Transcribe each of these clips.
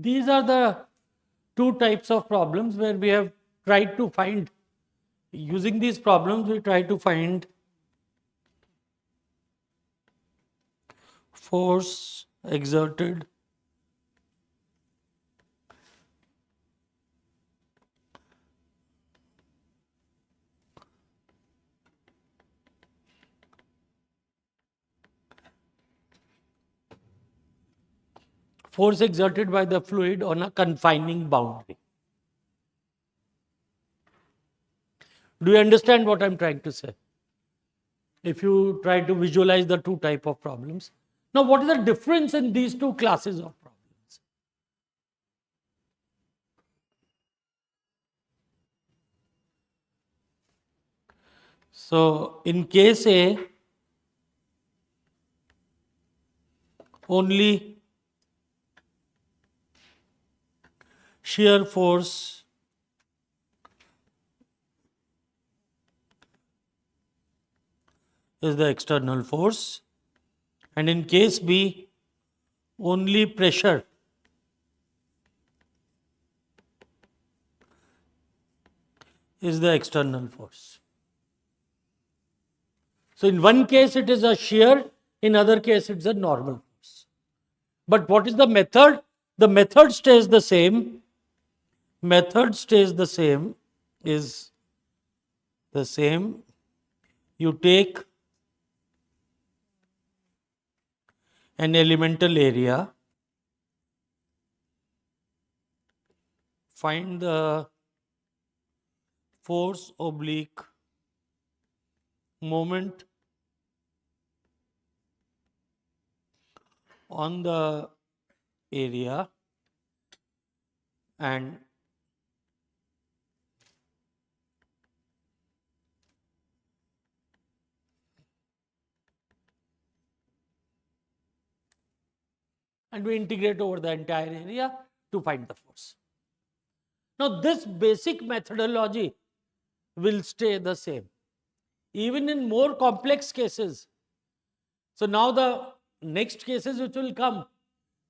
These are the two types of problems where we have tried to find, using these problems, we try to find force exerted force exerted by the fluid on a confining boundary. Do you understand what I'm trying to say? If you try to visualize the two type of problems. Now, what is the difference in these two classes of problems? So, in case A, only shear force is the external force, and in case B, only pressure is the external force. So, in one case it is a shear, in other case it's a normal force. But what is the method? The method stays the same. Method stays the same, is the same. You take an elemental area, find the force oblique moment on the area, and we integrate over the entire area to find the force. Now, this basic methodology will stay the same, even in more complex cases. So, now the next cases which will come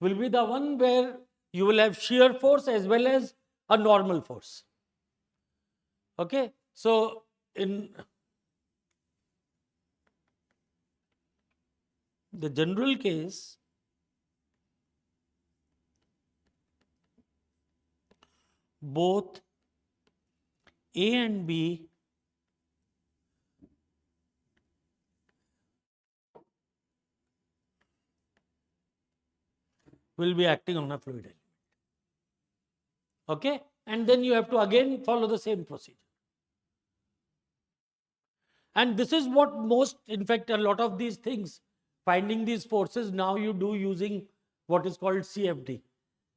will be the one where you will have shear force as well as a normal force. Okay. So, in the general case, both A and B will be acting on a fluid element. Okay? And then you have to again follow the same procedure. And this is what most, in fact, a lot of these things, finding these forces, now you do using what is called CFD,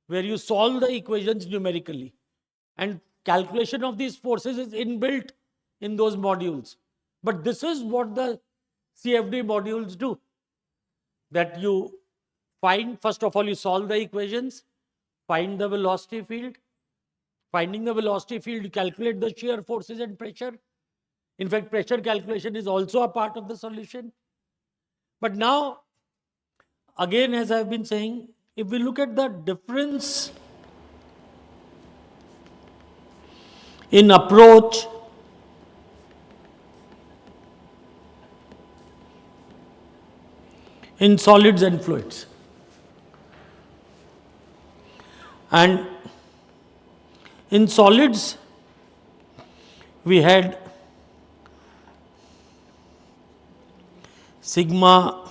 where you solve the equations numerically. And calculation of these forces is inbuilt in those modules. But this is what the CFD modules do. That you find, first of all, you solve the equations, find the velocity field. Finding the velocity field, you calculate the shear forces and pressure. In fact, pressure calculation is also a part of the solution. But now, again, as I've been saying, if we look at the difference in approach in solids and fluids, and in solids we had sigma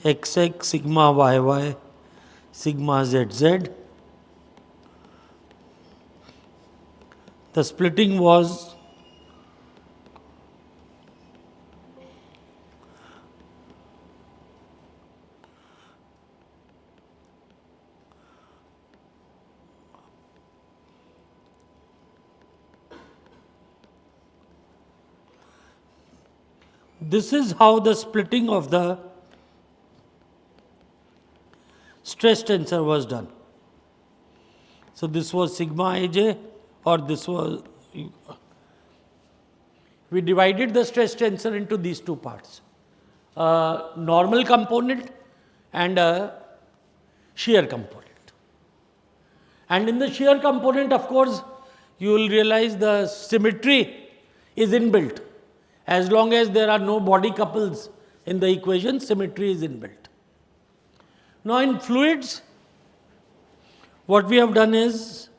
xx, sigma yy, sigma zz. The splitting was this is how the splitting of the stress tensor was done. So, this was sigma aj, or this was, we divided the stress tensor into these two parts, a normal component and a shear component. And in the shear component, of course, you will realize the symmetry is inbuilt. As long as there are no body couples in the equation, symmetry is inbuilt. Now, in fluids, what we have done is,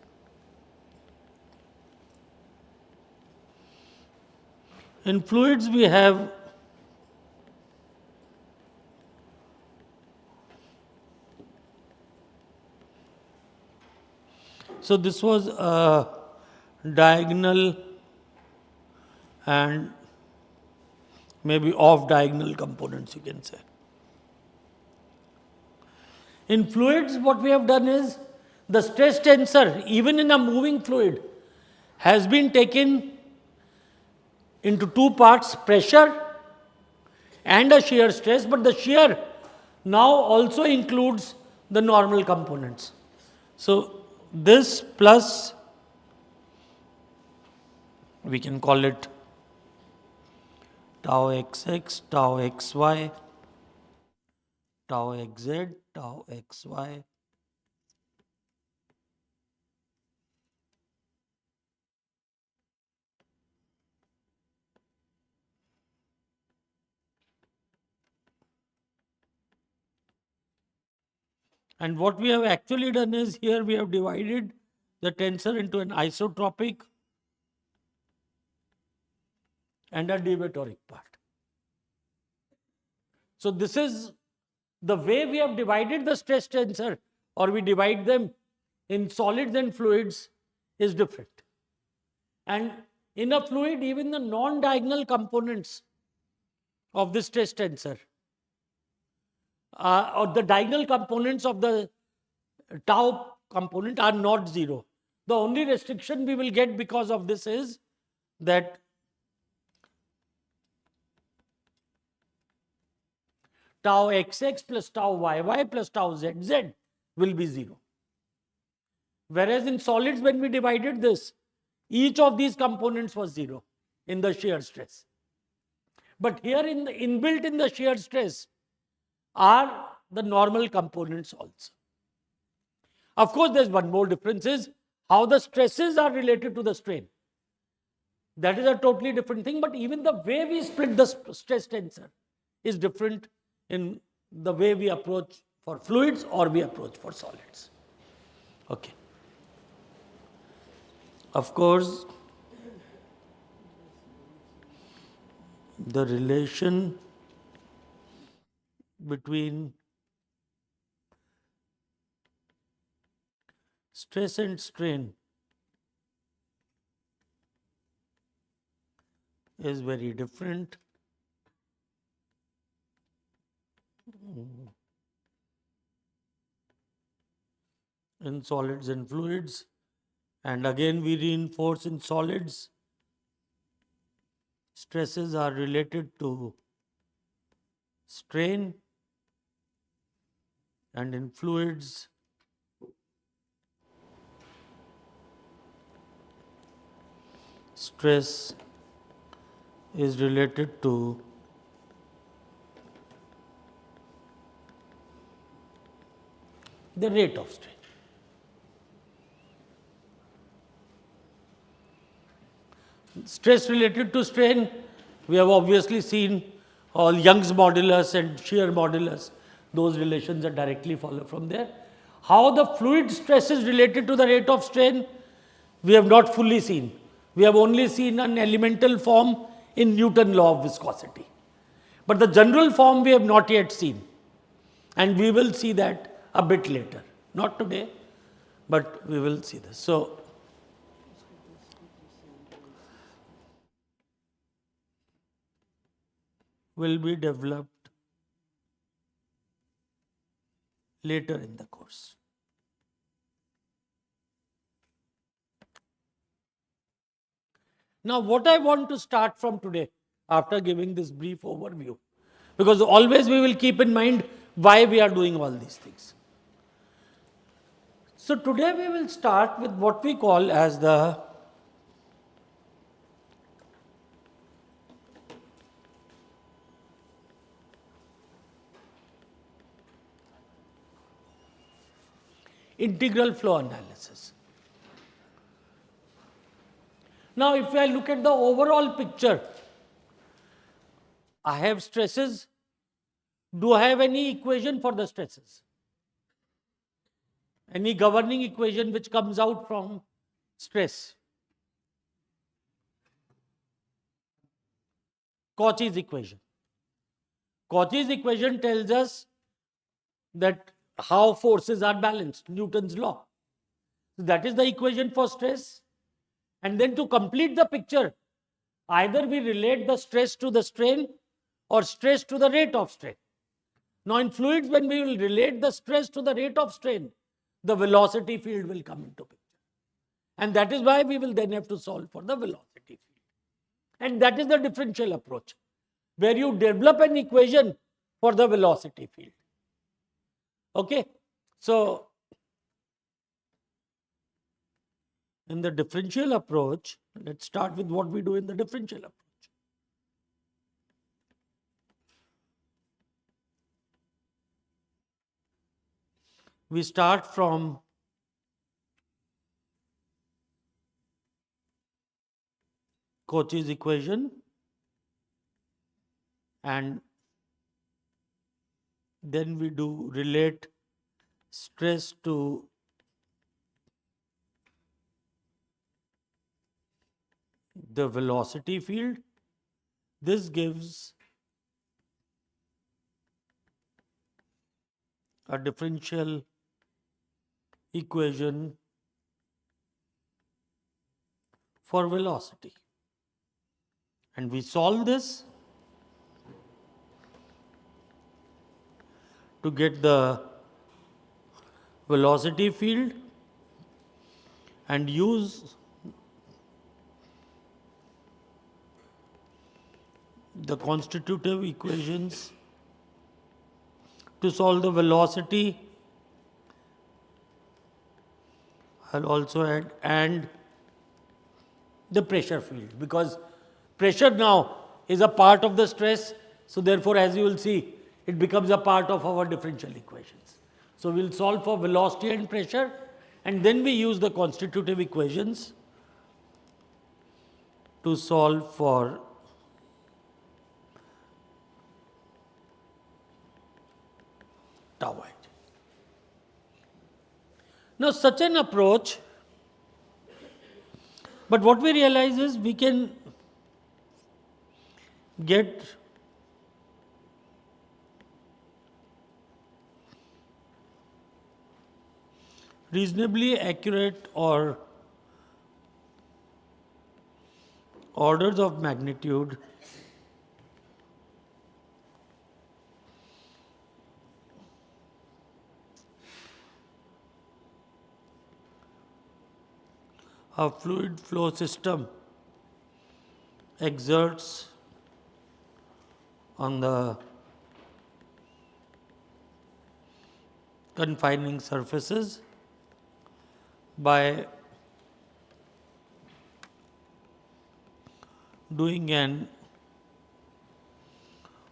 in fluids we have so this was a diagonal and maybe off diagonal components, you can say. In fluids, what we have done is the stress tensor, even in a moving fluid, has been taken into two parts, pressure and a shear stress, but the shear now also includes the normal components. So, this plus, we can call it tau xx, tau xy, tau xz, tau xy, and what we have actually done is here we have divided the tensor into an isotropic and a deviatoric part. So, this is the way we have divided the stress tensor, or we divide them in solids and fluids, is different. And in a fluid, even the non-diagonal components of the stress tensor or the diagonal components of the tau component are not zero. The only restriction we will get because of this is that tau xx plus tau yy plus tau zz will be 0. Whereas in solids, when we divided this, each of these components was 0 in the shear stress. But here in the inbuilt in the shear stress are the normal components also. Of course, there's one more difference is how the stresses are related to the strain. That is a totally different thing, but even the way we split the stress tensor is different in the way we approach for fluids or we approach for solids. Okay. Of course, the relation between stress and strain is very different. In solids and fluids, and again we reinforce in solids, stresses are related to strain, and in fluids, stress is related to the rate of strain. Stress related to strain, we have obviously seen all Young's modulus and shear modulus. Those relations are directly follow from there. How the fluid stress is related to the rate of strain, we have not fully seen. We have only seen an elemental form in Newton's law of viscosity. But the general form we have not yet seen. And we will see that a bit later. Not today, but we will see this. So, will be developed later in the course. Now, what I want to start from today, after giving this brief overview, because always we will keep in mind why we are doing all these things. So, today we will start with what we call as the integral flow analysis. Now, if I look at the overall picture, I have stresses. Do I have any equation for the stresses? Any governing equation which comes out from stress? Cauchy's equation. Cauchy's equation tells us that how forces are balanced, Newton's law. So that is the equation for stress. And then to complete the picture, either we relate the stress to the strain or stress to the rate of strain. Now in fluids, when we will relate the stress to the rate of strain, the velocity field will come into picture. And that is why we will then have to solve for the velocity field. And that is the differential approach, where you develop an equation for the velocity field. Okay, so in the differential approach, let's start with what we do in the differential approach. We start from Cauchy's equation, and then we do relate stress to the velocity field. This gives a differential equation for velocity. And we solve this to get the velocity field and use the constitutive equations to solve the velocity. I'll also add and the pressure field, because pressure now is a part of the stress. So therefore, as you will see, it becomes a part of our differential equations. So we'll solve for velocity and pressure, and then we use the constitutive equations to solve for tau I. Now such an approach, but what we realize is we can get reasonably accurate or orders of magnitude a fluid flow system exerts on the confining surfaces by doing an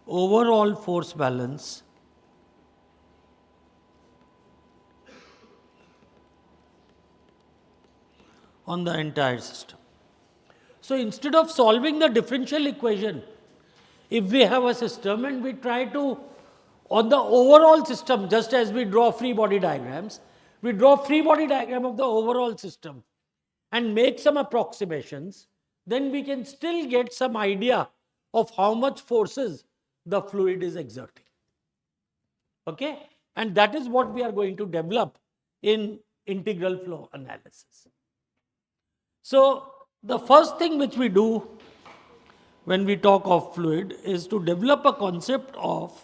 overall force balance on the entire system. So instead of solving the differential equation, if we have a system and we try to, on the overall system, just as we draw free body diagrams, we draw free body diagram of the overall system and make some approximations, then we can still get some idea of how much forces the fluid is exerting. Okay? And that is what we are going to develop in integral flow analysis. So the first thing which we do when we talk of fluid is to develop a concept of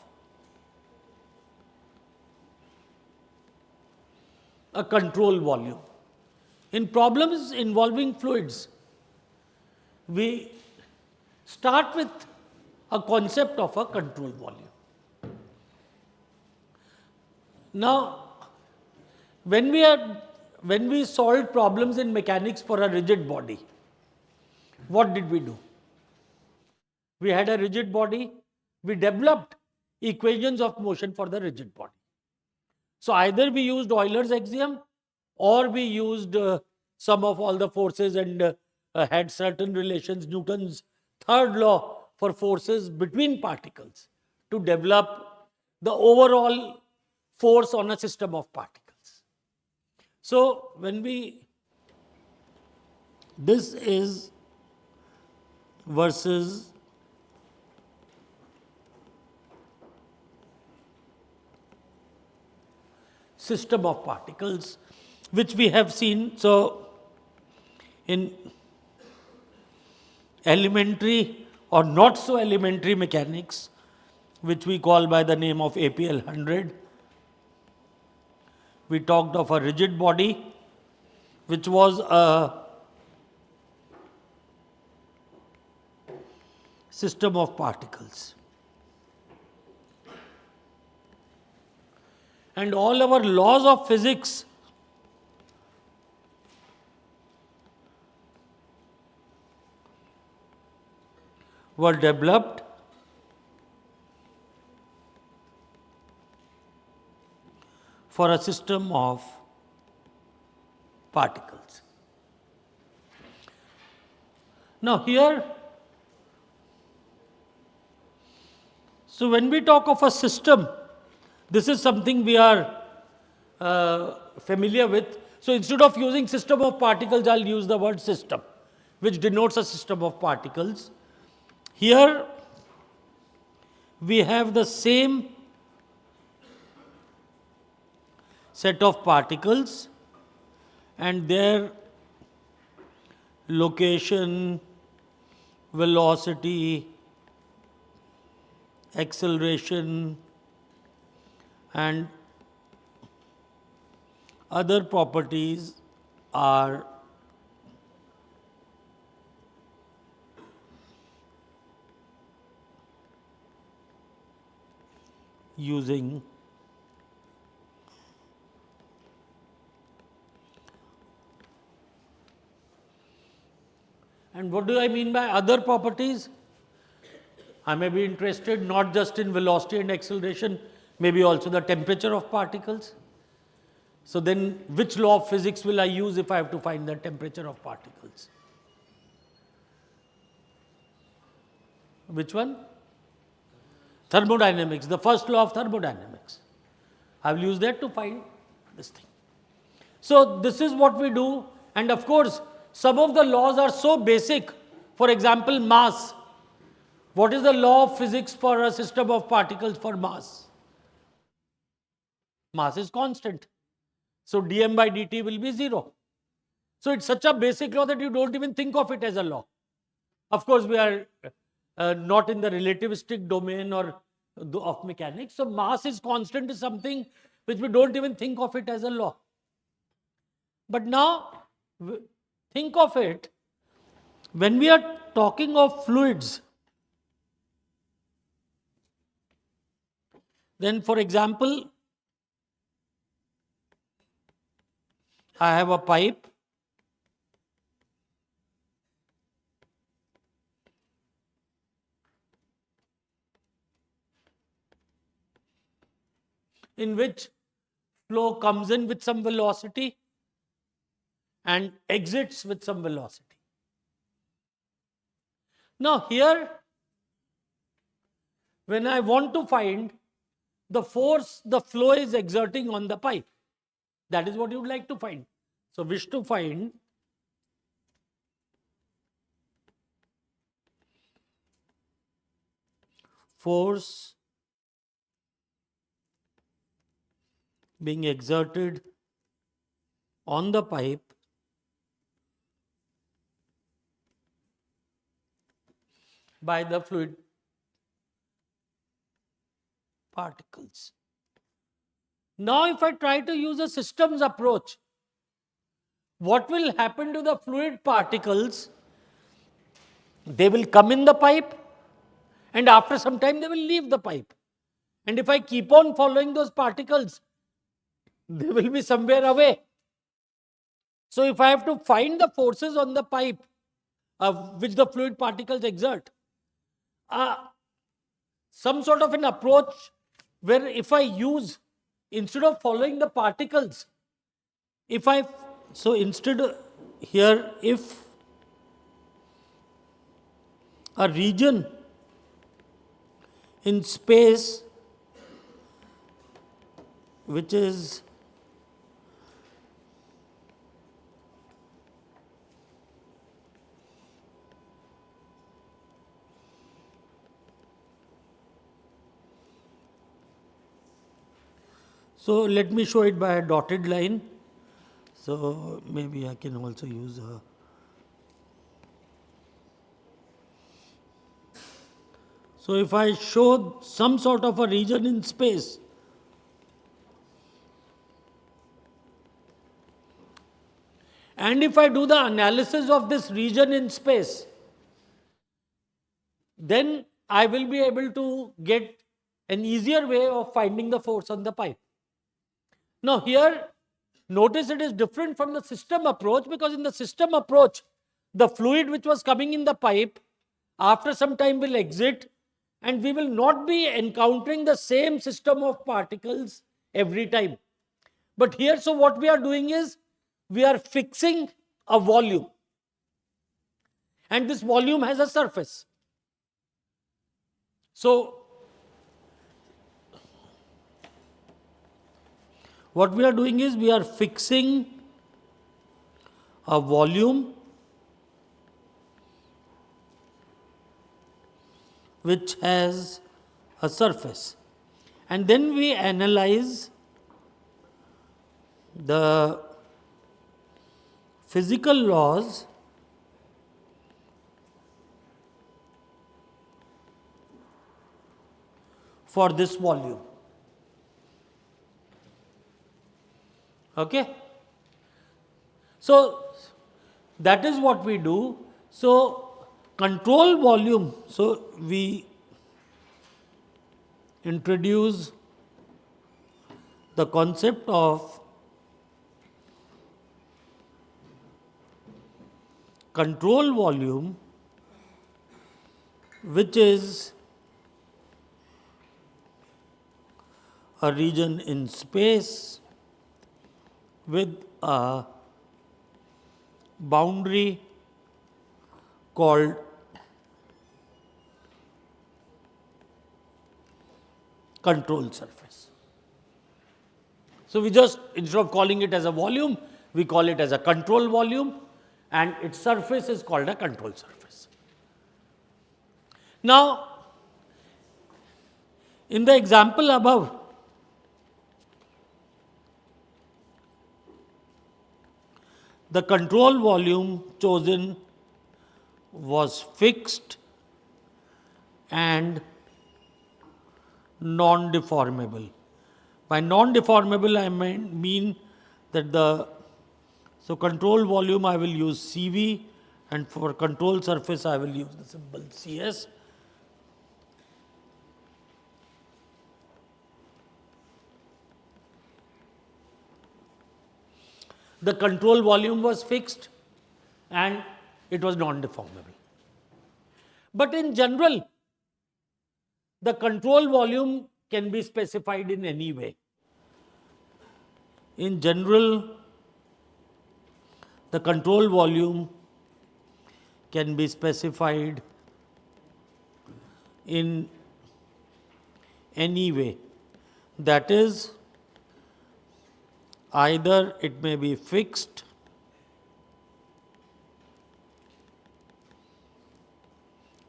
a control volume. In problems involving fluids, we start with a concept of a control volume. Now, when we solved problems in mechanics for a rigid body, what did we do? We had a rigid body, we developed equations of motion for the rigid body. So either we used Euler's axiom or we used sum of all the forces and had certain relations, Newton's third law for forces between particles, to develop the overall force on a system of particles. So when we, this is versus system of particles, which we have seen. So in elementary or not so elementary mechanics, which we call by the name of APL 100, we talked of a rigid body, which was a system of particles. And all our laws of physics were developed for a system of particles. Now here, so when we talk of a system, this is something we are familiar with. So instead of using system of particles, I'll use the word system, which denotes a system of particles. Here we have the same set of particles and their location, velocity, acceleration, and other properties are using and what do I mean by other properties? I may be interested not just in velocity and acceleration, maybe also the temperature of particles. So then which law of physics will I use if I have to find the temperature of particles? Which one? Thermodynamics, the first law of thermodynamics. I will use that to find this thing. So this is what we do, and of course, some of the laws are so basic. For example, mass. What is the law of physics for a system of particles for mass? Mass is constant. So dm by dt will be 0. So it's such a basic law that you don't even think of it as a law. Of course, we are not in the relativistic domain or of mechanics. So mass is constant is something which we don't even think of it as a law. But now think of it, when we are talking of fluids, then for example, I have a pipe in which flow comes in with some velocity and exits with some velocity. Now here, when I want to find the force the flow is exerting on the pipe, that is what you would like to find. So wish to find force being exerted on the pipe by the fluid particles. Now, if I try to use a systems approach, what will happen to the fluid particles? They will come in the pipe, and after some time they will leave the pipe. And if I keep on following those particles, they will be somewhere away. So if I have to find the forces on the pipe which the fluid particles exert, some sort of an approach where if I use, instead of following the particles, If I, so instead here, if a region in space which is so let me show it by a dotted line. So maybe I can also use a, so if I show some sort of a region in space, and if I do the analysis of this region in space, then I will be able to get an easier way of finding the force on the pipe. Now here, notice it is different from the system approach, because in the system approach, the fluid which was coming in the pipe after some time will exit, and we will not be encountering the same system of particles every time. But here, so what we are doing is we are fixing a volume, and this volume has a surface. So what we are doing is we are fixing a volume which has a surface, and then we analyze the physical laws for this volume. Okay? So that is what we do. So control volume, so we introduce the concept of control volume, which is a region in space with a boundary called control surface. So we just, instead of calling it as a volume, we call it as a control volume, and its surface is called a control surface. Now, in the example above, the control volume chosen was fixed and non-deformable. By non-deformable, I mean that the, so control volume I will use CV, and for control surface I will use the symbol CS. The control volume was fixed and it was non-deformable. But in general, the control volume can be specified in any way. In general, the control volume can be specified in any way. That is, either it may be fixed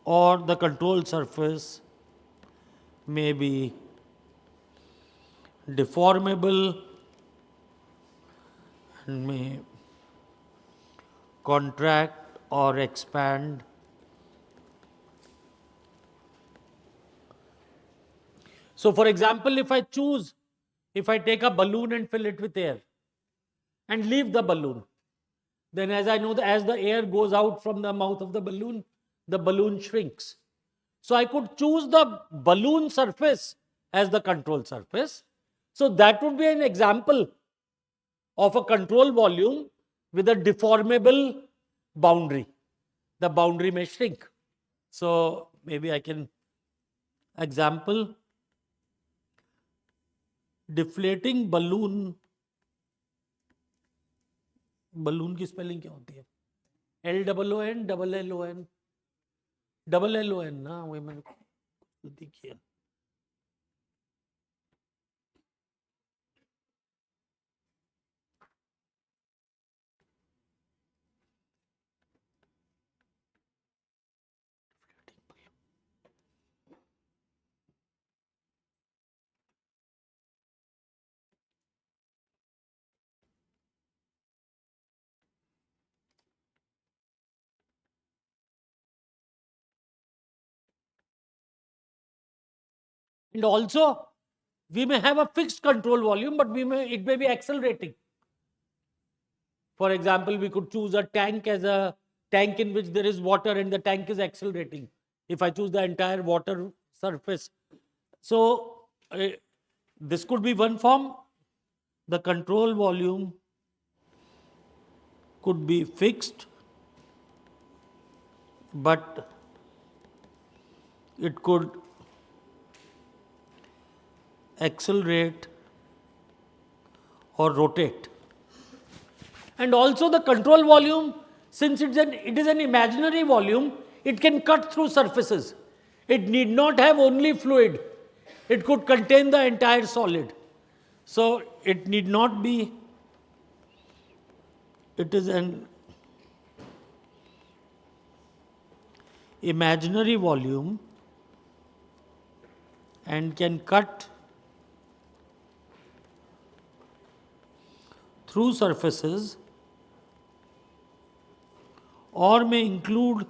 or the control surface may be deformable and may contract or expand. So for example, if I take a balloon and fill it with air and leave the balloon, then as I know, as the air goes out from the mouth of the balloon shrinks. So I could choose the balloon surface as the control surface. So that would be an example of a control volume with a deformable boundary. The boundary may shrink. So maybe I can example, deflating balloon balloon की spelling क्या होती है? LOON, LLON, LLON ना, वही मैंने गलती किया. And also, we may have a fixed control volume, but it may be accelerating. For example, we could choose a tank as a tank in which there is water and the tank is accelerating. If I choose the entire water surface. So, this could be one form. The control volume could be fixed, but it could accelerate or rotate. And also the control volume, since it is an imaginary volume, it can cut through surfaces. It need not have only fluid. It could contain the entire solid. So it need not be, it is an imaginary volume and can cut through surfaces or may include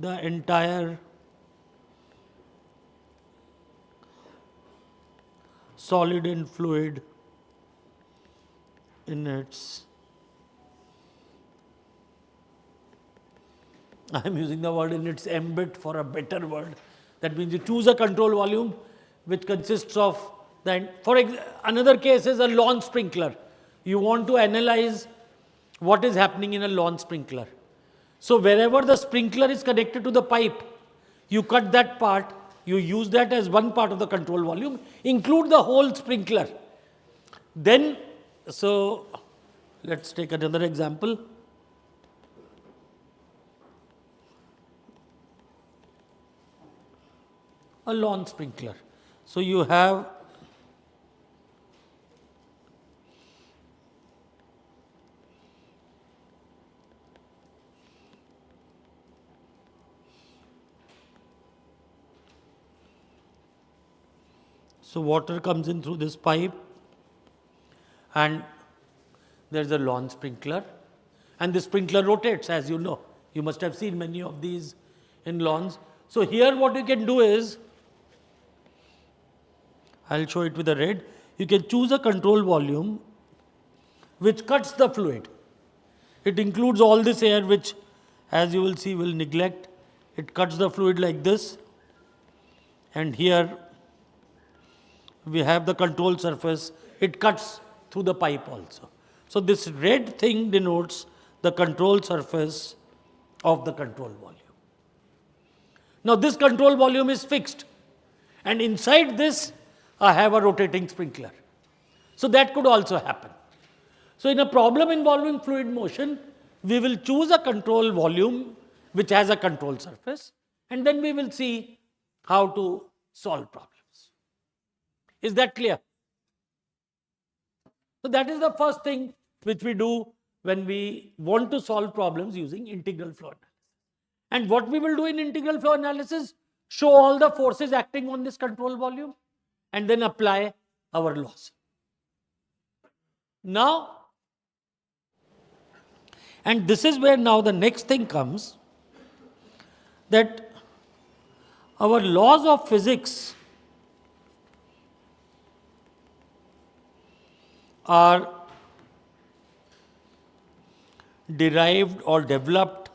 the entire solid and fluid in its, I am using the word in its ambit for a better word. That means you choose a control volume which consists of another case is a lawn sprinkler. You want to analyze what is happening in a lawn sprinkler. So wherever the sprinkler is connected to the pipe, you cut that part, you use that as one part of the control volume, include the whole sprinkler. Then, so let's take another example. A lawn sprinkler. So you have so water comes in through this pipe and there is a lawn sprinkler and the sprinkler rotates, as you know. You must have seen many of these in lawns. So here what you can do is, I'll show it with the red. You can choose a control volume which cuts the fluid. It includes all this air which, as you will see, will neglect. It cuts the fluid like this. And here we have the control surface. It cuts through the pipe also. So this red thing denotes the control surface of the control volume. Now this control volume is fixed. And inside this, I have a rotating sprinkler. So that could also happen. So in a problem involving fluid motion, we will choose a control volume which has a control surface, and then we will see how to solve problems. Is that clear? So that is the first thing which we do when we want to solve problems using integral flow analysis. And what we will do in integral flow analysis, show all the forces acting on this control volume and then apply our laws. Now, and this is where now the next thing comes, that our laws of physics are derived or developed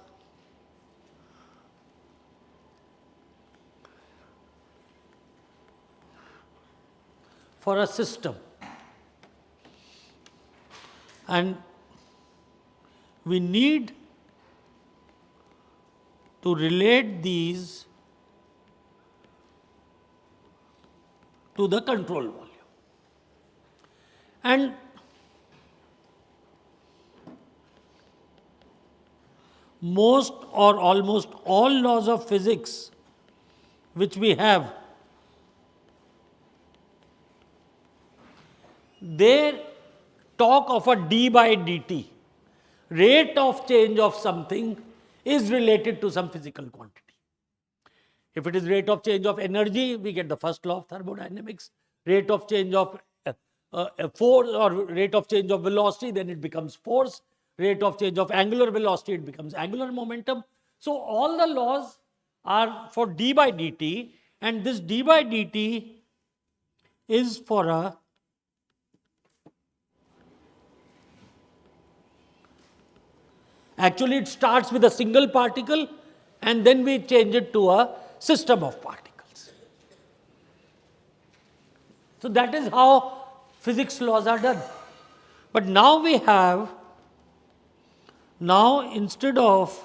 for a system, and we need to relate these to the control volume. And most or almost all laws of physics which we have, they talk of a d by dt. Rate of change of something is related to some physical quantity. If it is rate of change of energy, we get the first law of thermodynamics. Rate of change of force or rate of change of velocity, then it becomes force. Rate of change of angular velocity, it becomes angular momentum. So all the laws are for d by dt, and this d by dt is for a actually it starts with a single particle and then we change it to a system of particles. So that is how physics laws are done. But now we have, now instead of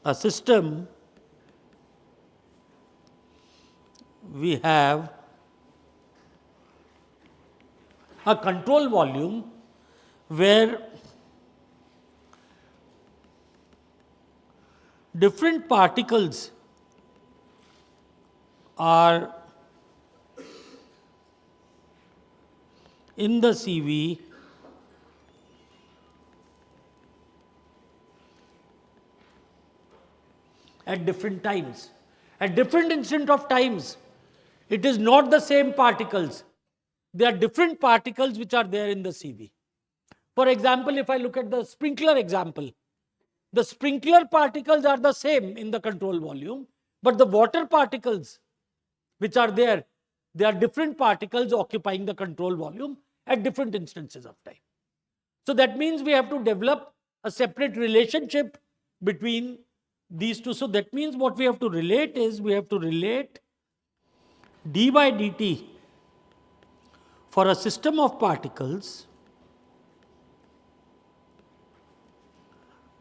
a system, we have a control volume where different particles are in the CV at different times. At different instant of times, it is not the same particles. There are different particles which are there in the CV. For example, if I look at the sprinkler example, the sprinkler particles are the same in the control volume, but the water particles which are there, they are different particles occupying the control volume at different instances of time. So that means we have to develop a separate relationship between these two. So that means what we have to relate is, we have to relate d by dt for a system of particles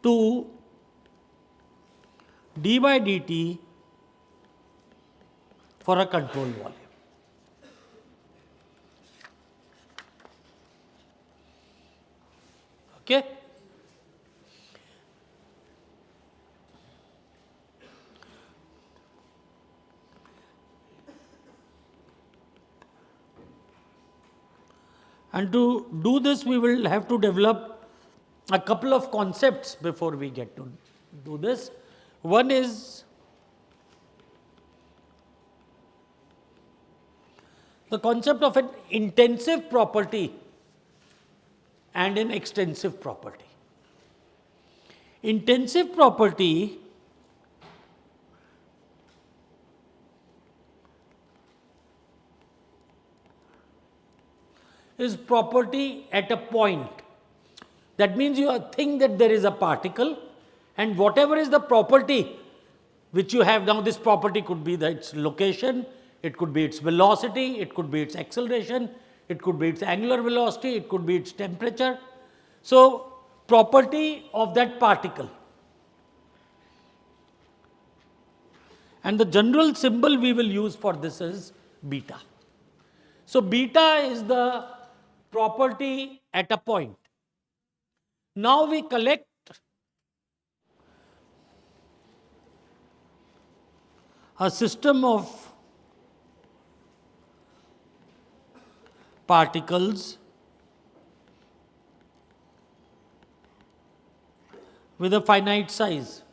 to d by dt for a control volume. Okay? And to do this, we will have to develop a couple of concepts before we get to do this. One is the concept of an intensive property and an extensive property. Intensive property is property at a point. That means you think that there is a particle, and whatever is the property which you have now, this property could be its location, it could be its velocity, it could be its acceleration, it could be its angular velocity, it could be its temperature. So, property of that particle. And the general symbol we will use for this is beta. So, beta is the property at a point. Now we collect a system of particles with a finite size,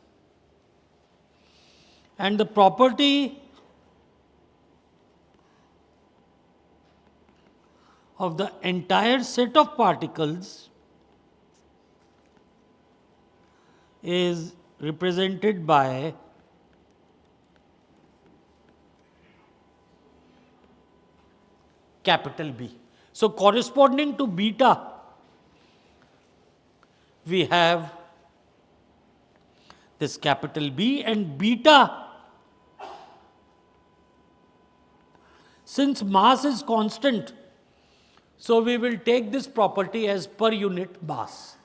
and the property of the entire set of particles is represented by capital B. So, corresponding to beta, we have this capital B, and beta, since mass is constant, so we will take this property as per unit mass.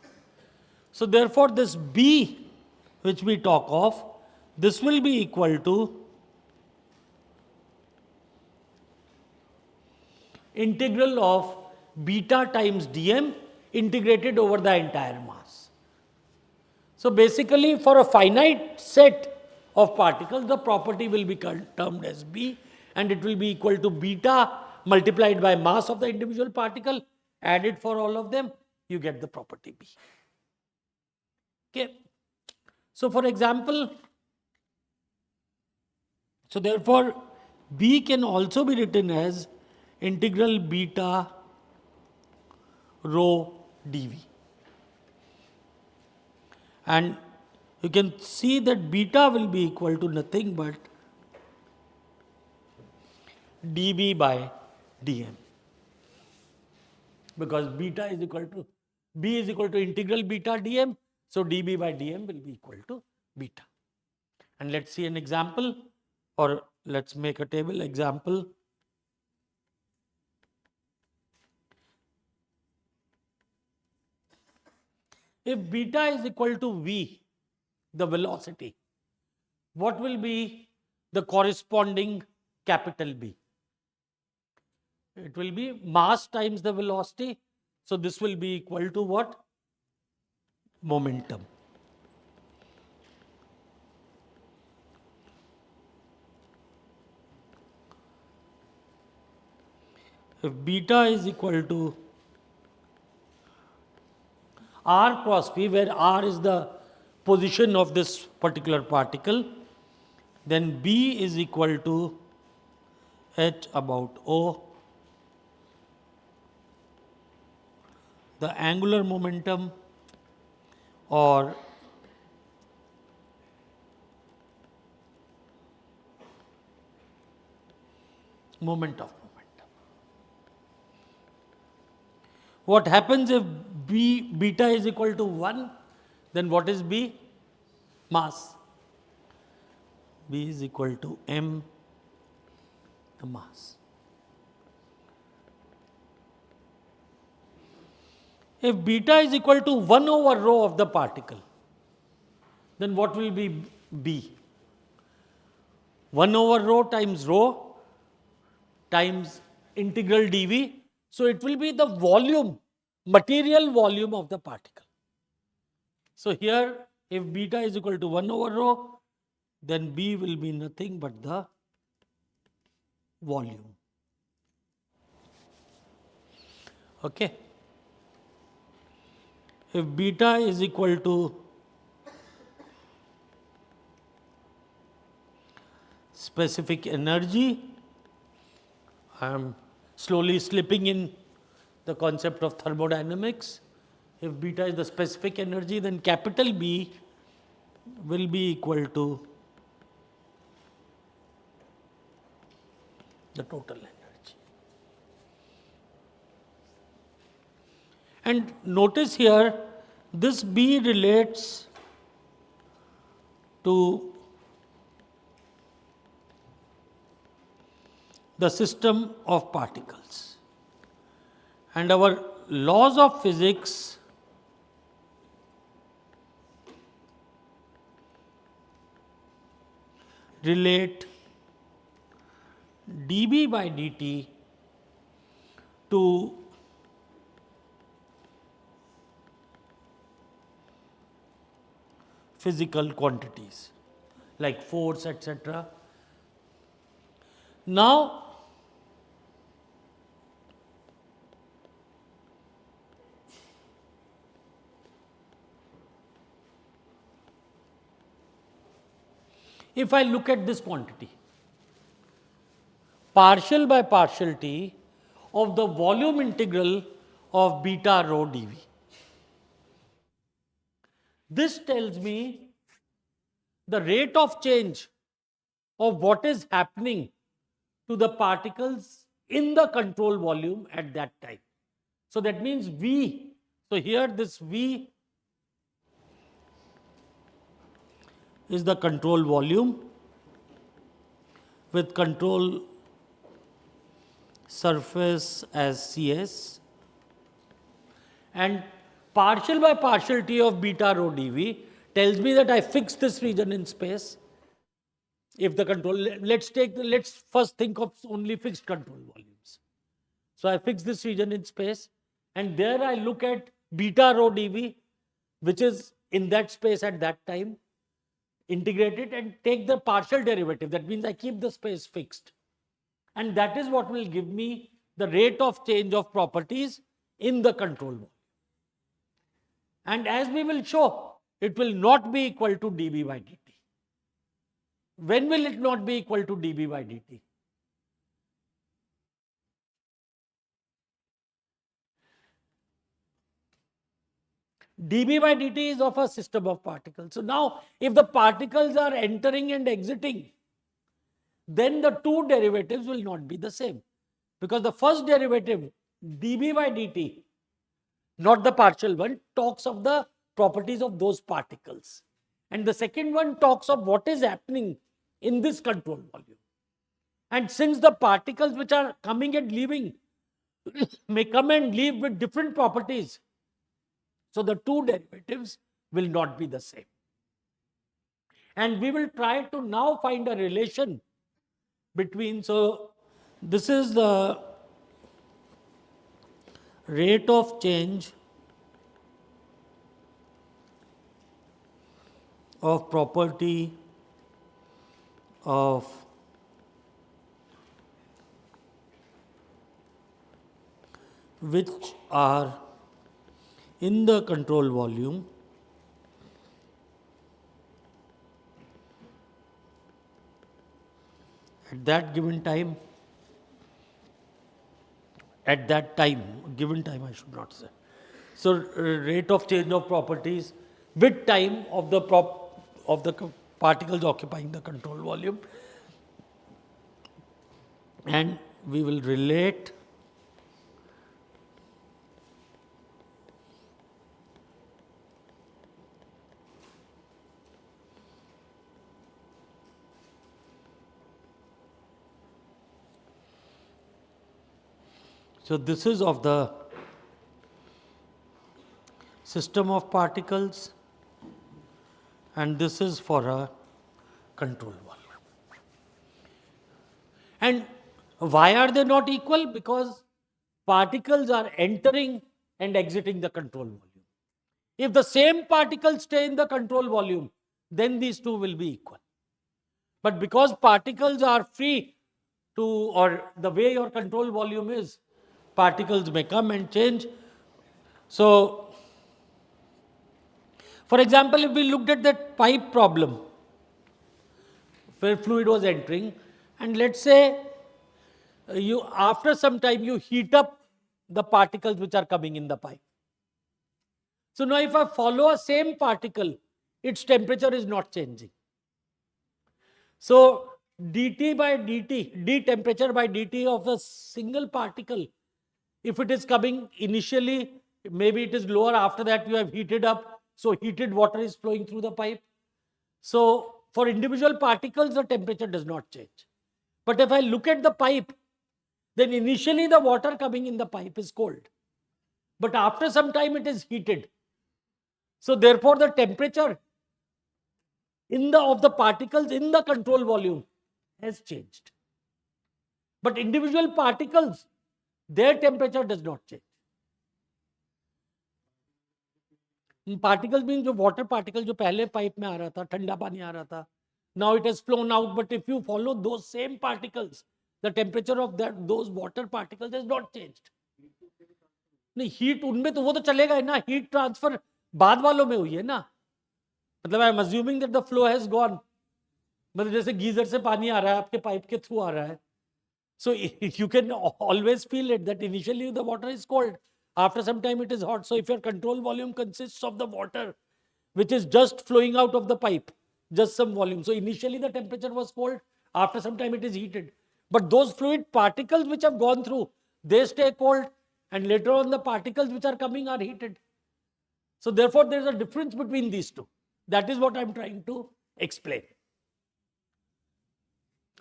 So, therefore, this B which we talk of, this will be equal to integral of beta times dm integrated over the entire mass. So basically, for a finite set of particles, the property will be termed as B, and it will be equal to beta multiplied by mass of the individual particle, added for all of them, you get the property B. Okay. So for example, so therefore, B can also be written as integral beta rho dV. And you can see that beta will be equal to nothing but dB by dm, because beta is equal to B is equal to integral beta dm, so dB by dm will be equal to beta. And let's see an example, or let's make a table example. If beta is equal to v, the velocity, what will be the corresponding capital B? It will be mass times the velocity. So this will be equal to what? Momentum. If beta is equal to r cross p, where r is the position of this particular particle, then B is equal to h about O, the angular momentum, or moment of momentum. What happens if beta is equal to 1? Then what is B? Mass. B is equal to m, the mass. If beta is equal to 1 over rho of the particle, then what will be B? 1 over rho times rho times integral dV. So it will be the volume, material volume of the particle. So here, if beta is equal to 1 over rho, then B will be nothing but the volume. Okay. If beta is equal to specific energy, I am slowly slipping in the concept of thermodynamics. If beta is the specific energy, then capital B will be equal to the total energy. And notice here, this B relates to the system of particles. And our laws of physics relate dB by dt to physical quantities like force, etc. Now, if I look at this quantity, partial by partial t of the volume integral of beta rho dV. This tells me the rate of change of what is happening to the particles in the control volume at that time. So that means V. So here this V is the control volume with control surface as CS, and partial by partial t of beta rho dV tells me that I fix this region in space. If the control, let's first think of only fixed control volumes. So I fix this region in space, and there I look at beta rho dV, which is in that space at that time, integrate it and take the partial derivative. That means I keep the space fixed. And that is what will give me the rate of change of properties in the control volume. And as we will show, it will not be equal to dB by dt. When will it not be equal to dB by dt? dB by dt is of a system of particles. So now, if the particles are entering and exiting, then the two derivatives will not be the same. Because the first derivative, dB by dt, not the partial one, talks of the properties of those particles. And the second one talks of what is happening in this control volume. And since the particles which are coming and leaving may come and leave with different properties, so the two derivatives will not be the same. And we will try to now find a relation between, so this is the rate of change of property of which are in the control volume at that given time, given time I should not say. So rate of change of properties with time of the particles occupying the control volume, and we will relate so this is of the system of particles, and this is for a control volume. And why are they not equal? Because particles are entering and exiting the control volume. If the same particles stay in the control volume, then these two will be equal. But because particles are free to, or the way your control volume is, particles may come and change. So, for example, if we looked at that pipe problem where fluid was entering, and let's say you after some time you heat up the particles which are coming in the pipe. So now if I follow a same particle, its temperature is not changing. So dt by dt, d temperature by dt of a single particle, if it is coming initially, maybe it is lower, after that you have heated up, so heated water is flowing through the pipe. So for individual particles, the temperature does not change. But if I look at the pipe, then initially the water coming in the pipe is cold. But after some time it is heated. So therefore the temperature of the particles in the control volume has changed. But individual particles, their temperature does not change. Particles means जो water particle जो पहले pipe में आ रहा था, ठंडा पानी आ रहा था, now it has flown out. But if you follow those same particles, the temperature of those water particles has not changed. नहीं, heat उनमें तो वो तो चलेगा ही ना, heat transfer बाद वालों में हुई है ना. मतलब I am assuming that the flow has gone. मतलब जैसे गीजर से पानी आ रहा है, आपके पाइप के थ्रू आ रहा है. So you can always feel it that initially the water is cold. After some time it is hot. So if your control volume consists of the water which is just flowing out of the pipe, just some volume. So initially the temperature was cold. After some time it is heated. But those fluid particles which have gone through, they stay cold. And later on the particles which are coming are heated. So therefore there is a difference between these two. That is what I am trying to explain.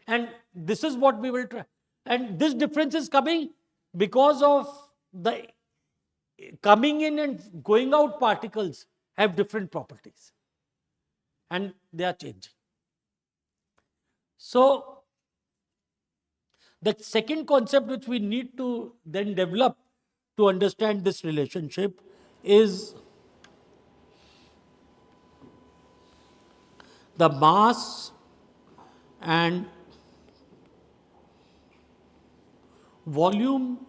And this is what we will try. And this difference is coming because of the coming in and going out particles have different properties. And they are changing. So The second concept which we need to then develop to understand this relationship is the mass and volume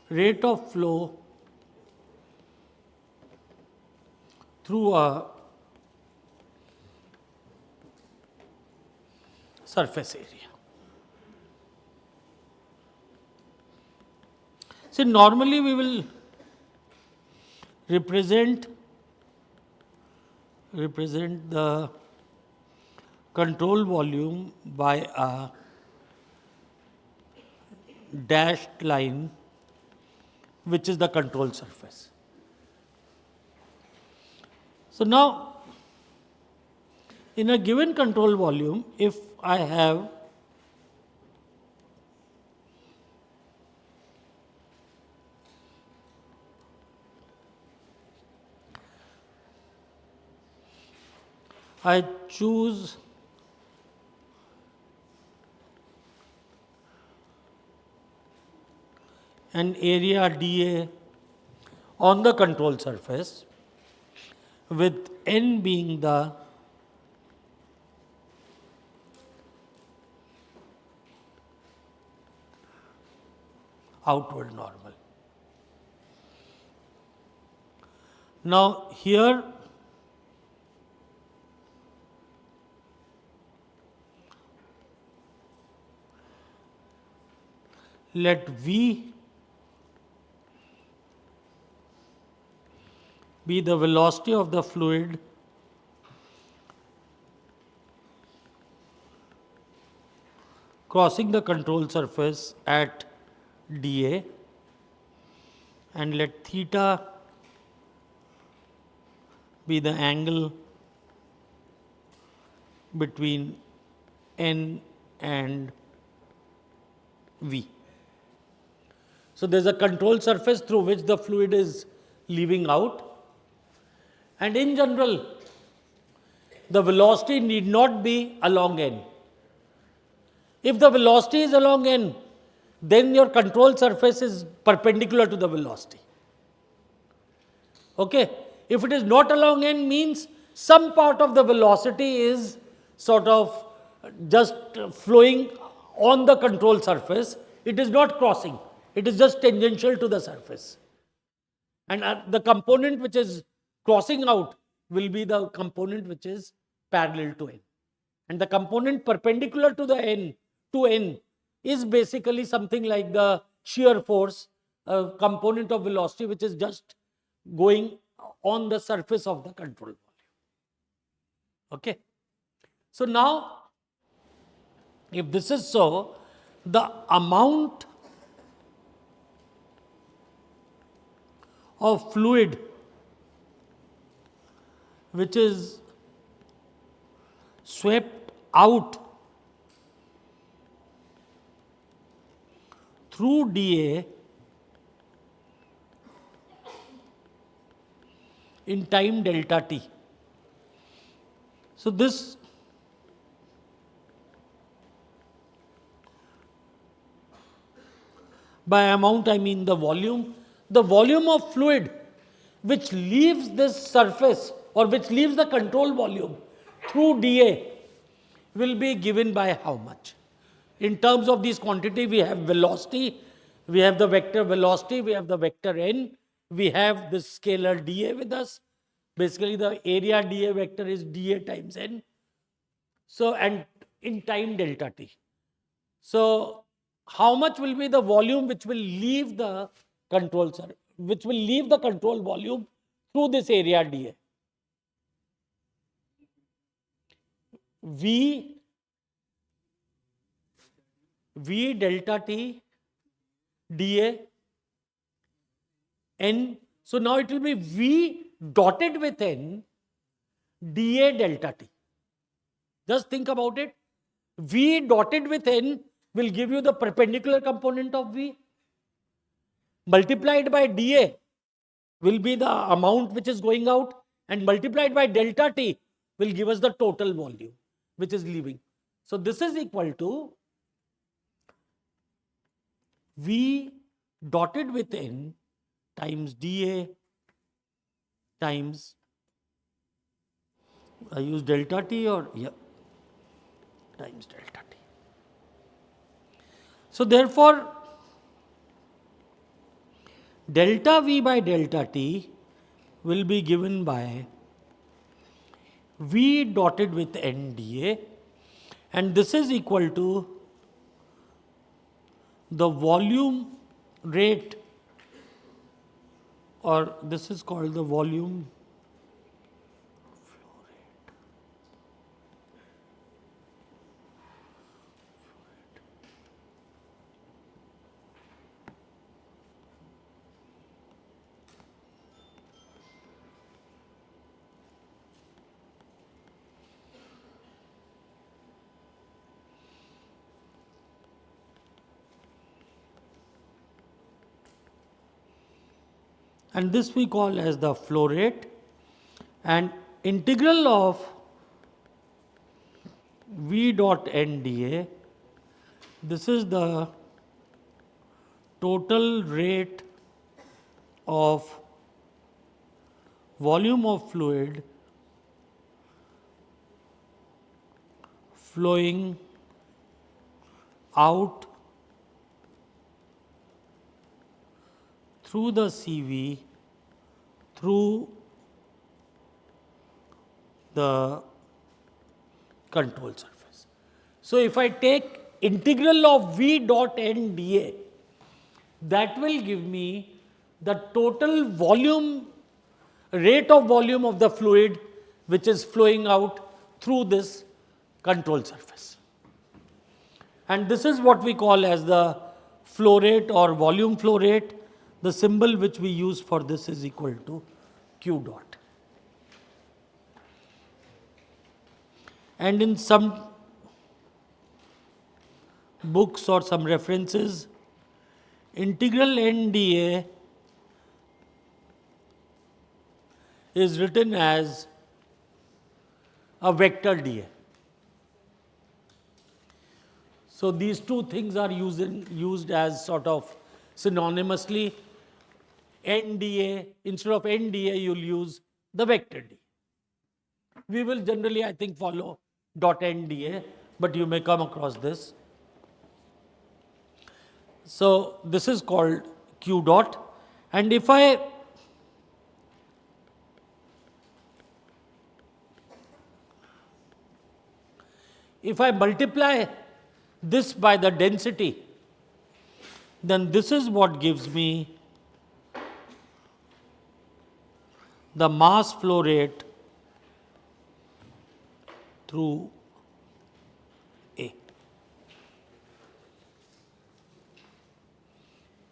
rate of flow through a surface area. See, normally we will represent the control volume by a dashed line, which is the control surface. So now, in a given control volume, if I have I choose an area dA on the control surface, with n being the outward normal. Now here let V be the velocity of the fluid crossing the control surface at dA, and let theta be the angle between n and V. So there's a control surface through which the fluid is leaving out, and in general the velocity need not be along n. If the velocity is along n, then your control surface is perpendicular to the velocity. Okay? If it is not along n, means some part of the velocity is sort of just flowing on the control surface. It is not crossing. It is just tangential to the surface. And the component which is crossing out will be the component which is parallel to n. And the component perpendicular to the n is basically something like the shear force, a component of velocity which is just going on the surface of the control volume. Okay. So now, if this is so, the amount of fluid which is swept out through dA in time delta t. So this by amount I mean the volume. The volume of fluid which leaves this surface or which leaves the control volume through dA will be given by how much? In terms of this quantity, we have velocity, we have the vector velocity, we have the vector n, we have this scalar dA with us. Basically, the area dA vector is dA times n. So, and in time delta t. So, how much will be the volume which will leave the control volume through this area dA? V delta t dA n. So now it will be V dotted with n dA delta t. Just think about it. V dotted with n will give you the perpendicular component of V. Multiplied by dA will be the amount which is going out, and multiplied by delta t will give us the total volume which is leaving. So this is equal to V dotted with N times dA times, I use delta T or, yeah, times delta T. So therefore, delta V by delta T will be given by V dotted with N dA, and this is equal to the volume rate, or this is called the volume flow rate. And this we call as the flow rate, and integral of V dot N dA, this is the total rate of volume of fluid flowing out through the CV through the control surface. So if I take integral of V dot N dA, that will give me the total volume, rate of volume of the fluid which is flowing out through this control surface. And this is what we call as the flow rate or volume flow rate. The symbol which we use for this is equal to Q dot. And in some books or some references, integral NdA is written as a vector dA. So these two things are used as sort of synonymously. NdA, instead of NdA, you'll use the vector dA. We will generally, I think, follow dot NdA, but you may come across this. So this is called Q dot, and if I multiply this by the density, then this is what gives me the mass flow rate through A.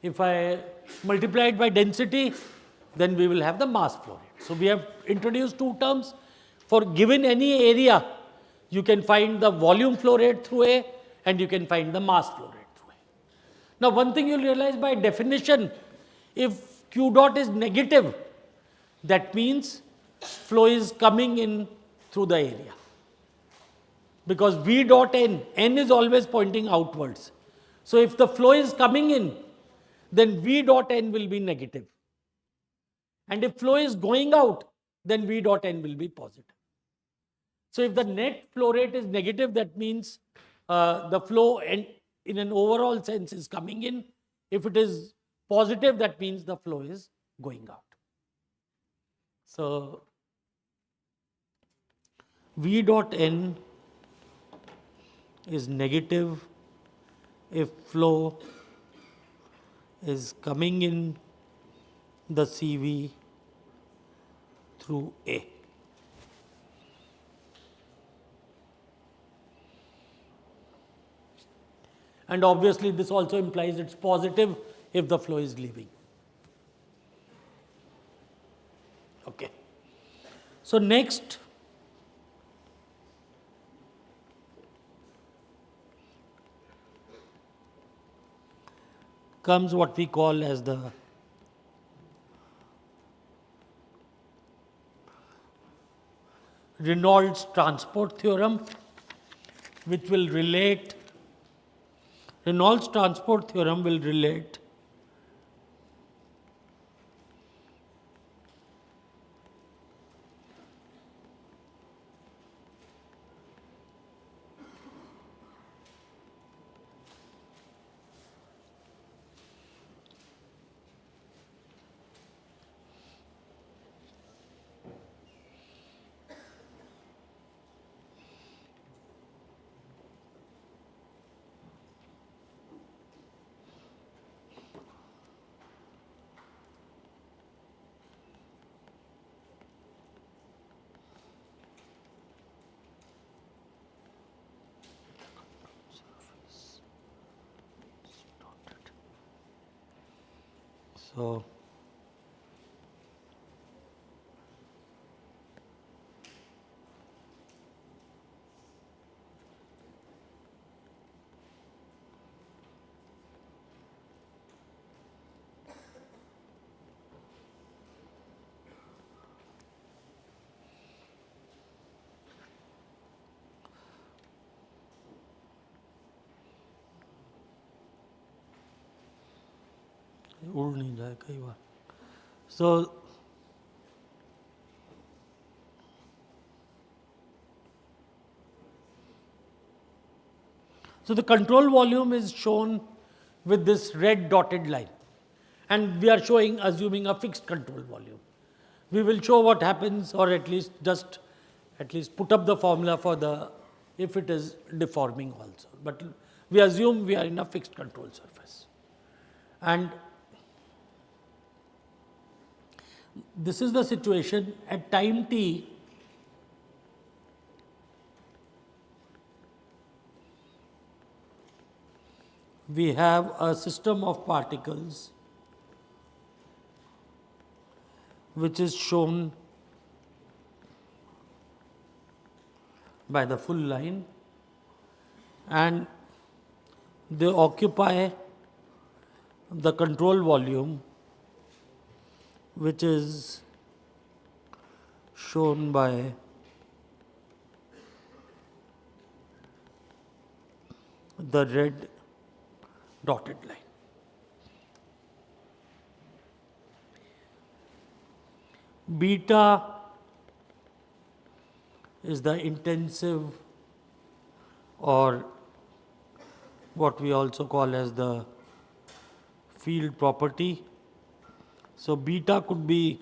If I multiply it by density, then we will have the mass flow rate. So we have introduced two terms. For given any area, you can find the volume flow rate through A, and you can find the mass flow rate through A. Now, one thing you'll realize by definition, if Q dot is negative, that means flow is coming in through the area. Because V dot N is always pointing outwards. So if the flow is coming in, then V dot N will be negative. And if flow is going out, then V dot N will be positive. So if the net flow rate is negative, that means the flow in an overall sense is coming in. If it is positive, that means the flow is going out. So V dot N is negative if flow is coming in the CV through A. And obviously this also implies it's positive if the flow is leaving. Okay. So next, comes what we call as the Reynolds Transport Theorem, which will relate, Reynolds Transport Theorem will relate so उड़ नहीं जाए कई बार. So the control volume is shown with this red dotted line, and we are showing, assuming a fixed control volume. We will show what happens, or at least put up the formula for the, if it is deforming also. But we assume we are in a fixed control surface. And this is the situation at time t. We have a system of particles which is shown by the full line, and they occupy the control volume, which is shown by the red dotted line. Beta is the intensive, or what we also call as the field property. So beta could be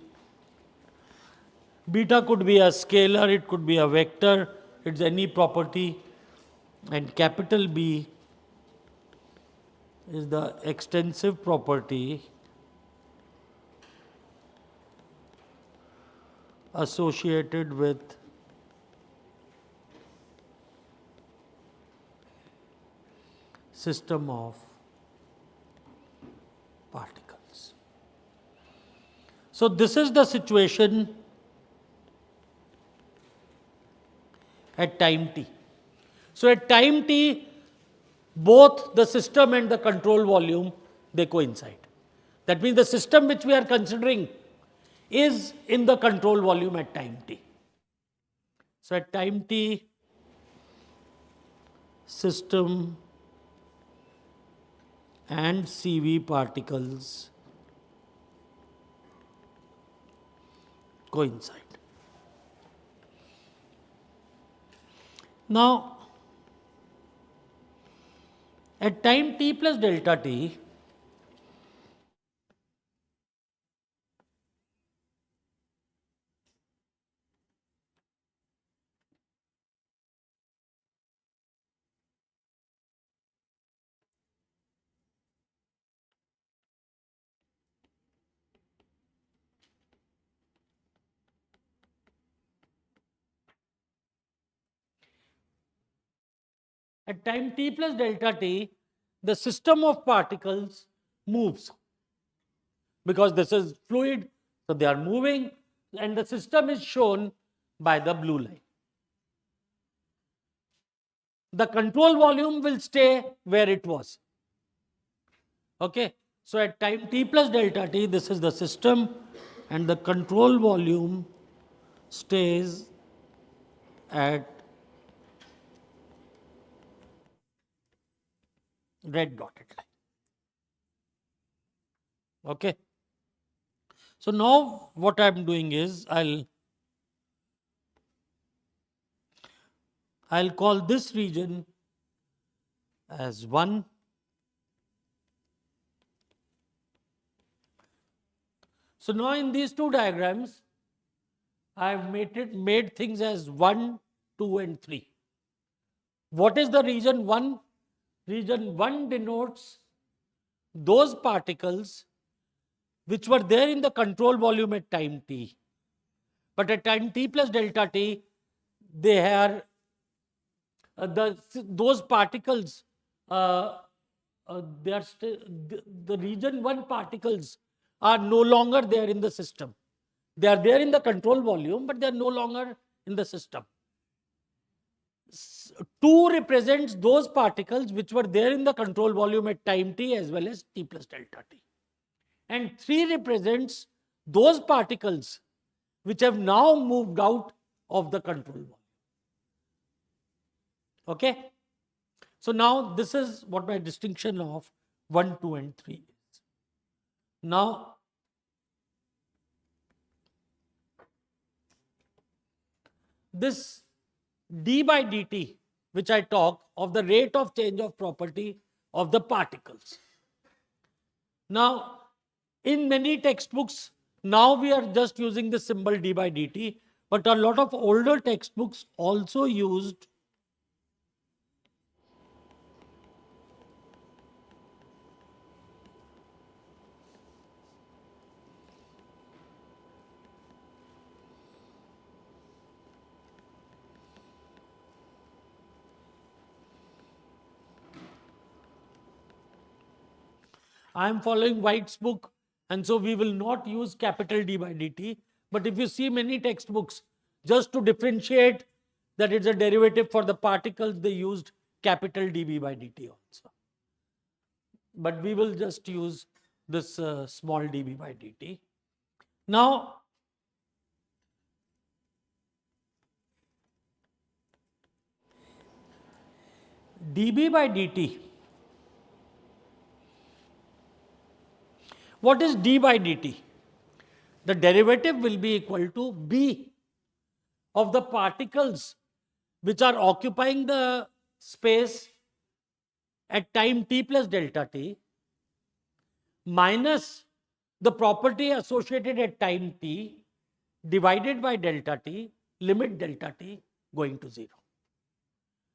a scalar, it could be a vector, it's any property, and capital B is the extensive property associated with system of particles. So this is the situation at time t. So at time t, both the system and the control volume, they coincide. That means the system which we are considering is in the control volume at time t. So at time t, system and CV particles coincide. Now, at time t plus delta t, at time t plus delta t, the system of particles moves, because this is fluid, so they are moving, and the system is shown by the blue line. The control volume will stay where it was. Okay, so at time t plus delta t, this is the system, and the control volume stays at red dotted line. Okay. So now what I'm doing is I'll call this region as 1. So now in these two diagrams, I've made things as 1, 2, and 3. What is the region 1? Region 1 denotes those particles which were there in the control volume at time t. But at time t plus delta t, they are those particles, uh, they are the region 1 particles are no longer there in the system. They are there in the control volume, but they are no longer in the system. 2 represents those particles which were there in the control volume at time t as well as t plus delta t. And 3 represents those particles which have now moved out of the control volume. Okay? So now this is what my distinction of 1, 2, and 3 is. Now, this d by dt, which I talk of the rate of change of property of the particles. Now, in many textbooks, now we are just using the symbol d by dt, but a lot of older textbooks also used I am following White's book, and so we will not use capital D by dt. But if you see many textbooks, just to differentiate that it's a derivative for the particles, they used capital dB by dt also. But we will just use this small dB by dt. Now, dB by dt. What is d by dt? The derivative will be equal to b of the particles which are occupying the space at time t plus delta t minus the property associated at time t divided by delta t, limit delta t going to 0.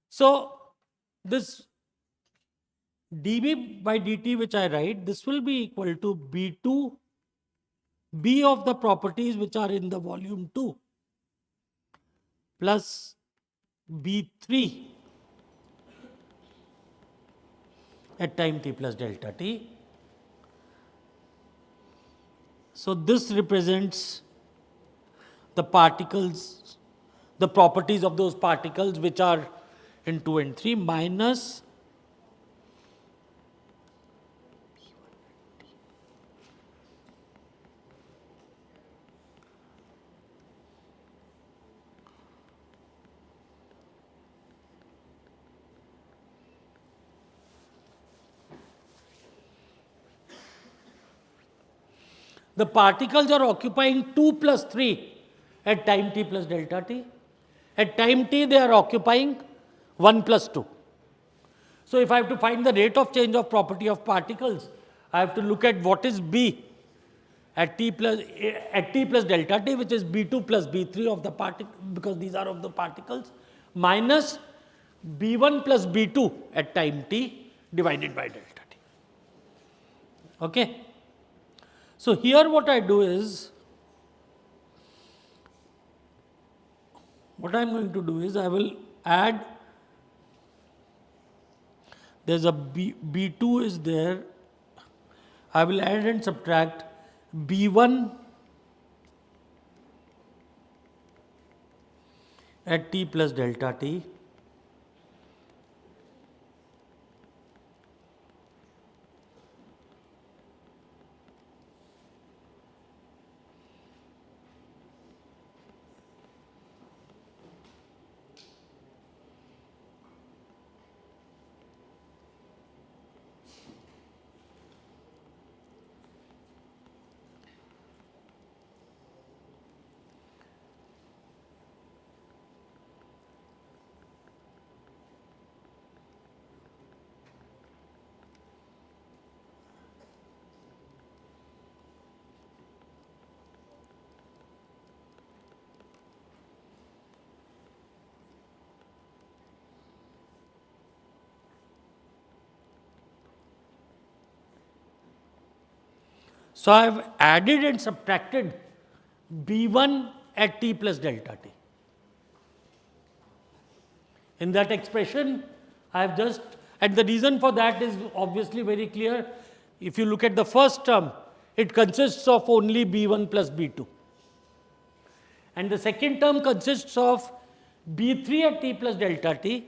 So, this dB by dt which I write, this will be equal to B2, B of the properties which are in the volume 2 plus B3 at time t plus delta t. So, this represents the particles, the properties of those particles which are in 2 and 3 minus the particles are occupying 2 plus 3 at time t plus delta t. At time t, they are occupying 1 plus 2. So, if I have to find the rate of change of property of particles, I have to look at what is B at t plus delta t, which is B2 plus B3 of the particle, because these are of the particles, minus B1 plus B2 at time t divided by delta t. Okay. So, here what I do is, what I am going to do is, I will add, there is a B2 is there, I will add and subtract B1 at t plus delta t So I have added and subtracted B1 at t plus delta t. In that expression, I have just, and the reason for that is obviously very clear. If you look at the first term, it consists of only B1 plus B2. And the second term consists of B3 at t plus delta t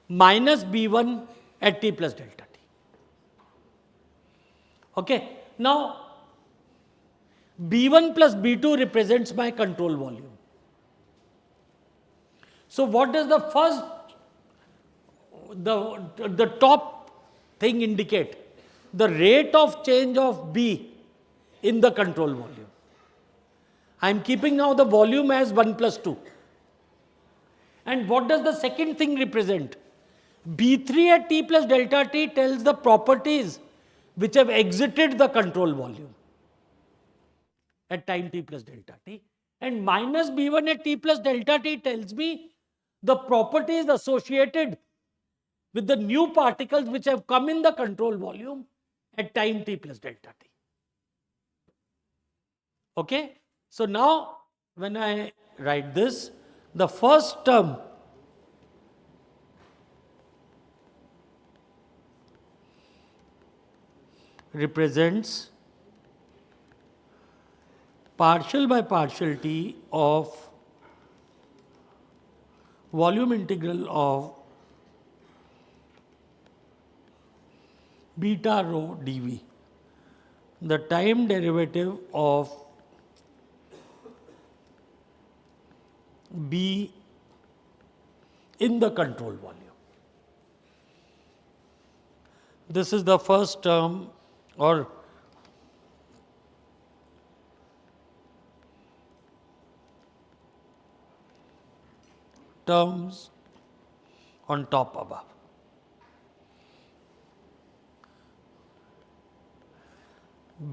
minus B1 at t plus delta t. Okay. Now, B1 plus B2 represents my control volume. So, what does the first, the top thing indicate? The rate of change of B in the control volume. I am keeping now the volume as 1 plus 2. And what does the second thing represent? B3 at t plus delta t tells the properties which have exited the control volume at time t plus delta t. And minus B1 at t plus delta t tells me the properties associated with the new particles which have come in the control volume at time t plus delta t. Okay? So now, when I write this, the first term represents partial by partial t of volume integral of beta rho dV, the time derivative of B in the control volume. This is the first term or terms on top above.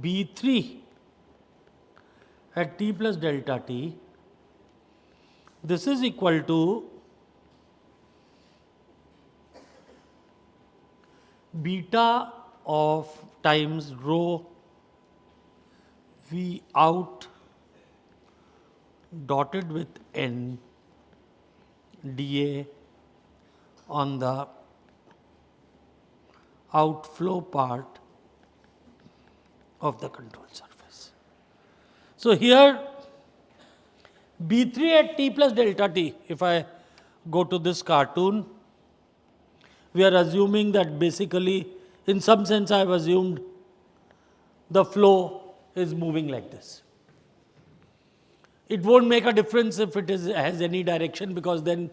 B3 at t plus delta t, this is equal to beta of times rho V out dotted with N dA on the outflow part of the control surface. So here B3 at t plus delta t, if I go to this cartoon, we are assuming that basically, in some sense I have assumed the flow is moving like this. It won't make a difference if it has any direction, because then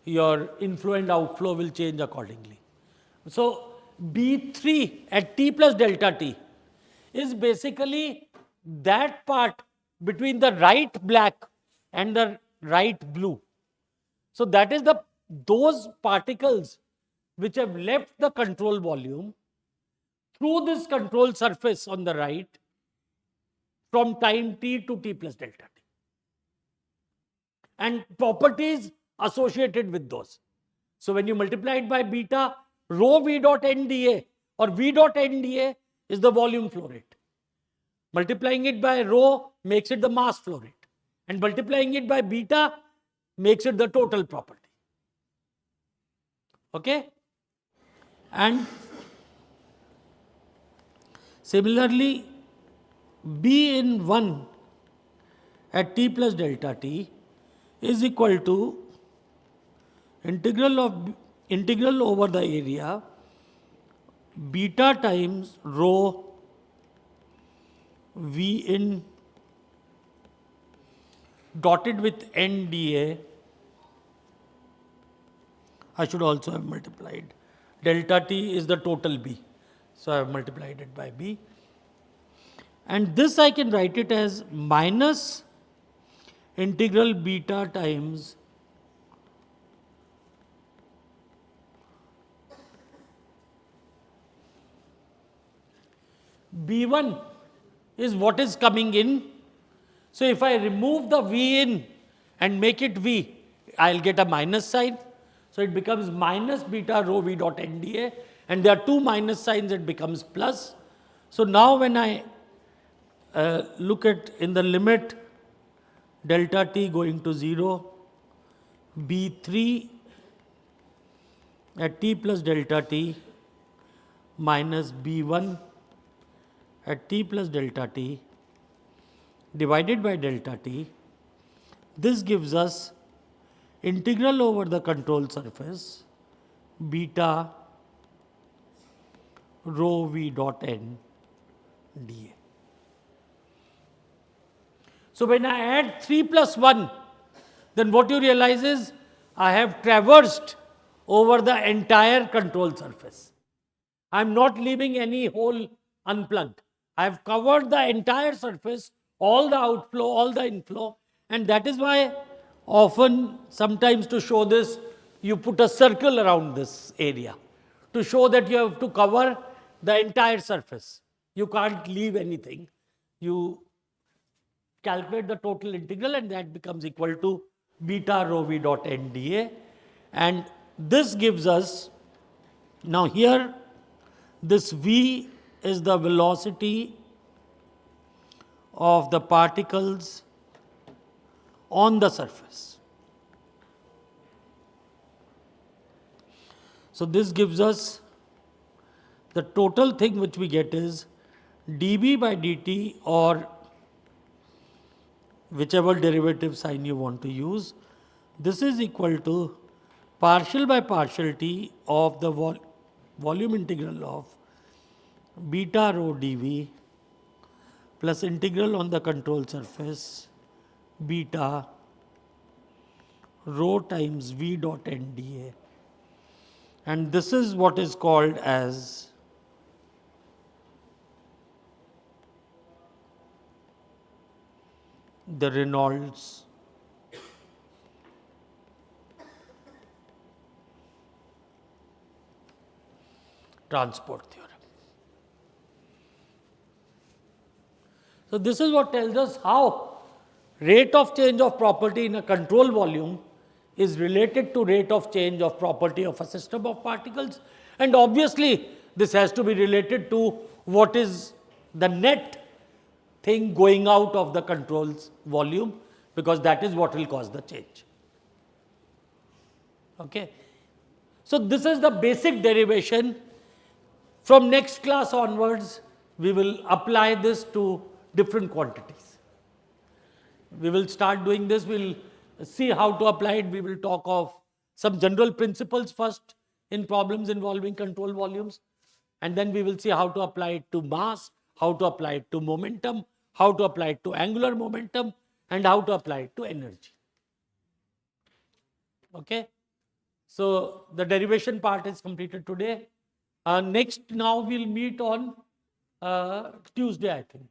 your inflow and outflow will change accordingly. So B3 at t plus delta t is basically that part between the right black and the right blue. So that is those particles which have left the control volume through this control surface on the right from time t to t plus delta t, and properties associated with those. So when you multiply it by beta, rho V dot N dA or V dot N dA is the volume flow rate. Multiplying it by rho makes it the mass flow rate, and multiplying it by beta makes it the total property. Okay? And similarly, B in 1 at t plus delta t is equal to integral over the area beta times rho V in dotted with N dA. I should also have multiplied. Delta t is the total B. So I have multiplied it by B. And this I can write it as minus integral beta times B1 is what is coming in. So if I remove the V in and make it V, I'll get a minus sign. So it becomes minus beta rho V dot N dA, and there are two minus signs, it becomes plus. So now when I look at in the limit delta t going to 0, B3 at t plus delta t minus B1 at t plus delta t divided by delta t. This gives us integral over the control surface beta rho v dot n dA. So when I add 3 plus 1, then what you realize is I have traversed over the entire control surface. I am not leaving any hole unplugged. I have covered the entire surface, all the outflow, all the inflow, and that is why often, sometimes to show this, you put a circle around this area to show that you have to cover the entire surface. You can't leave anything. You calculate the total integral, and that becomes equal to beta rho v dot n dA. And this gives us, now here, this v is the velocity of the particles on the surface. So this gives us the total thing which we get is dB by dt, or whichever derivative sign you want to use. This is equal to partial by partial t of the volume integral of beta rho dV plus integral on the control surface beta rho times v dot n dA. And this is what is called as the Reynolds Transport Theorem. So this is what tells us how rate of change of property in a control volume is related to rate of change of property of a system of particles, and obviously this has to be related to what is the net thing going out of the control's volume, because that is what will cause the change. Okay. So this is the basic derivation. From next class onwards, we will apply this to different quantities. We will start doing this, we will see how to apply it. We will talk of some general principles first in problems involving control volumes, and then we will see how to apply it to mass, how to apply it to momentum, how to apply it to angular momentum, and how to apply it to energy. Okay. So the derivation part is completed today. Next, now we'll meet on Tuesday, I think.